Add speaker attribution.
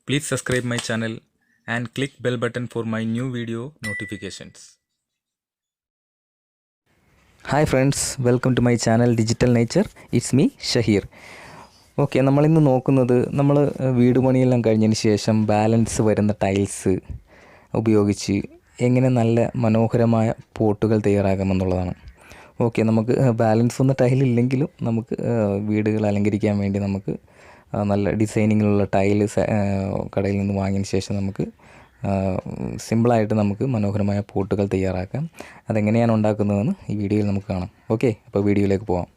Speaker 1: Please subscribe my channel and click bell button for my new video notifications.
Speaker 2: Hi friends, welcome to my channel Digital Nature. It's me Shahir. Okay, നമ്മളിന്ന് നോക്കുന്നത് നമ്മൾ വീട് പണിയെല്ലാം കഴിഞ്ഞതിന് ശേഷം balance വരുന്ന tiles ഉപയോഗിച്ച് എങ്ങനെ നല്ല മനോഹരമായ പോട്ടുകൾ തയ്യാറാക്കാമെന്നുള്ളതാണ്. ഓക്കെ, നമുക്ക് ബാലൻസ് വന്ന ടൈലില്ലെങ്കിലും നമുക്ക് വീടുകൾ അലങ്കരിക്കാൻ വേണ്ടി നമുക്ക് നല്ല ഡിസൈനിങ്ങിലുള്ള ടൈല് കടയിൽ നിന്ന് വാങ്ങിയതിന് ശേഷം നമുക്ക് സിമ്പിളായിട്ട് നമുക്ക് മനോഹരമായ പോട്ടുകൾ തയ്യാറാക്കാം. അതെങ്ങനെയാണ് ഉണ്ടാക്കുന്നതെന്ന് ഈ വീഡിയോയിൽ നമുക്ക് കാണാം. ഓക്കെ, അപ്പോൾ വീഡിയോയിലേക്ക് പോകാം.